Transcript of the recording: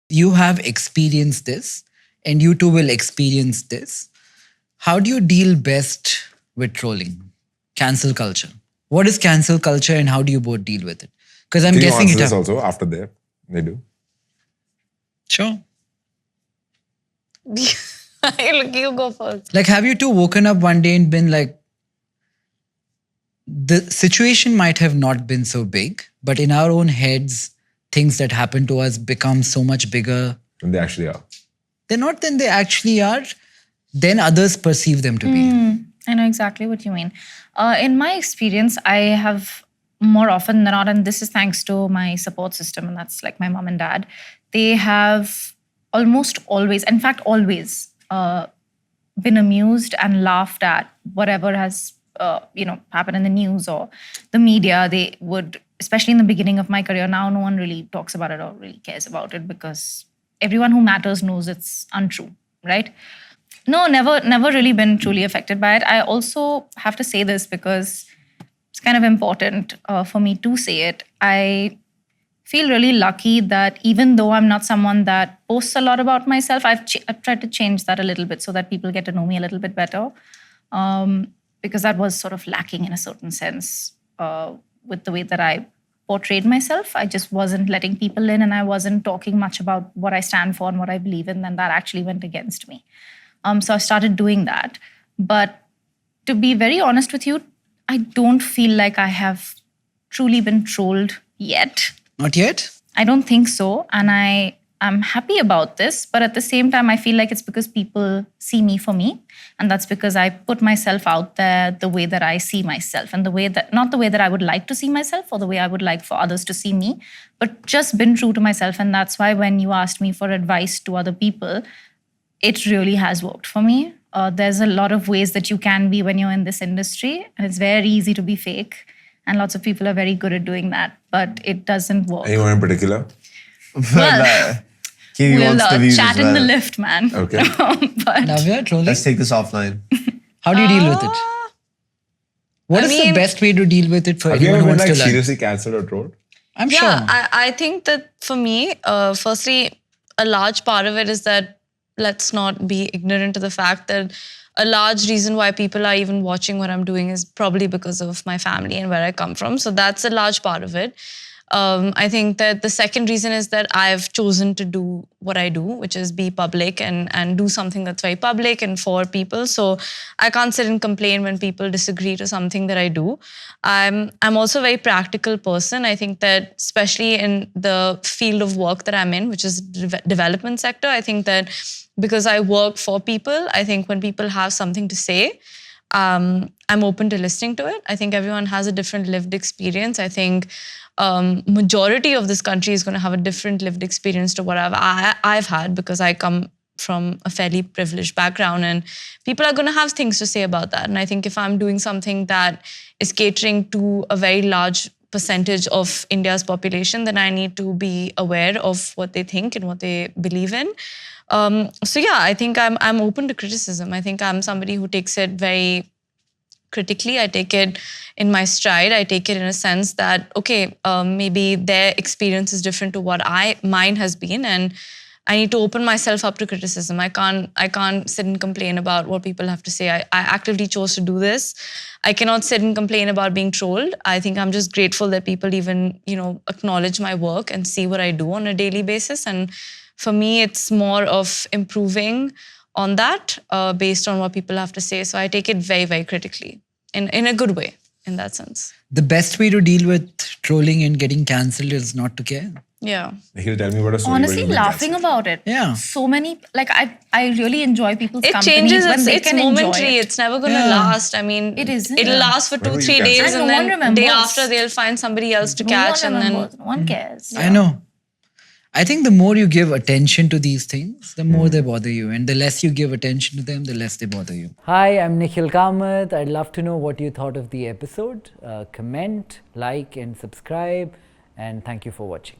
You have experienced this and you too will experience this. How do you deal best with trolling? Cancel culture. What is cancel culture and how do you both deal with it? Because I'm guessing it happens also after they do. Sure. Look, you go first. Like, have you two woken up one day and been like, the situation might have not been so big, but in our own heads, things that happen to us become so much bigger than they actually are. They're not than they actually are, then others perceive them to be. I know exactly what you mean. In my experience, I have more often than not, and this is thanks to my support system, and that's like my mom and dad, they have almost always, in fact, always been amused and laughed at whatever has happened in the news or the media. They would, especially in the beginning of my career, now no one really talks about it or really cares about it because everyone who matters knows it's untrue, right? No, never really been truly affected by it. I also have to say this because it's kind of important for me to say it. I feel really lucky that even though I'm not someone that posts a lot about myself, I've tried to change that a little bit so that people get to know me a little bit better. Because that was sort of lacking in a certain sense with the way that I portrayed myself. I just wasn't letting people in and I wasn't talking much about what I stand for and what I believe in, and that actually went against me. So I started doing that. But to be very honest with you, I don't feel like I have truly been trolled yet. Not yet? I don't think so. And I'm happy about this. But at the same time, I feel like it's because people see me for me. And that's because I put myself out there the way that I see myself. And the way that, not the way that I would like to see myself or the way I would like for others to see me, but just been true to myself. And that's why when you asked me for advice to other people, it really has worked for me. There's a lot of ways that you can be when you're in this industry. And it's very easy to be fake. And lots of people are very good at doing that. But it doesn't work. Anyone in particular? Well, we'll chat in the lift, man. Okay. But Navya, trolling? Let's take this offline. How do you deal with it? What is the best way to deal with it for Have you anyone ever who been wants to learn? seriously cancelled or trolled? I'm sure. I think that for me, firstly, a large part of it is that let's not be ignorant to the fact that a large reason why people are even watching what I'm doing is probably because of my family and where I come from. So that's a large part of it. I think that the second reason is that I've chosen to do what I do, which is be public and do something that's very public and for people. So I can't sit and complain when people disagree to something that I do. I'm also a very practical person. I think that especially in the field of work that I'm in, which is development sector, I think that because I work for people, I think when people have something to say, I'm open to listening to it. I think everyone has a different lived experience. I think majority of this country is going to have a different lived experience to what I've had because I come from a fairly privileged background and people are going to have things to say about that. And I think if I'm doing something that is catering to a very large percentage of India's population, then I need to be aware of what they think and what they believe in. So yeah, I think I'm open to criticism. I think I'm somebody who takes it very critically. I take it in my stride. I take it in a sense that, okay, maybe their experience is different to what mine has been, and I need to open myself up to criticism. I can't sit and complain about what people have to say. I actively chose to do this. I cannot sit and complain about being trolled. I think I'm just grateful that people even, acknowledge my work and see what I do on a daily basis. And for me, it's more of improving on that based on what people have to say. So I take it very, very critically in a good way in that sense. The best way to deal with trolling and getting cancelled is not to care. Yeah. Nikhil, tell me about a story. Honestly, laughing about it. Yeah. So many, I really enjoy people's it company changes, when they it's can momentary. enjoy it. It's never going to last. I mean, it'll last for 2-3 days And and no one then day remembers. after they'll find somebody else to catch and then... No one cares. I know. I think the more you give attention to these things, the more they bother you. And the less you give attention to them, the less they bother you. Hi, I'm Nikhil Kamath. I'd love to know what you thought of the episode. Comment, like and subscribe. And thank you for watching.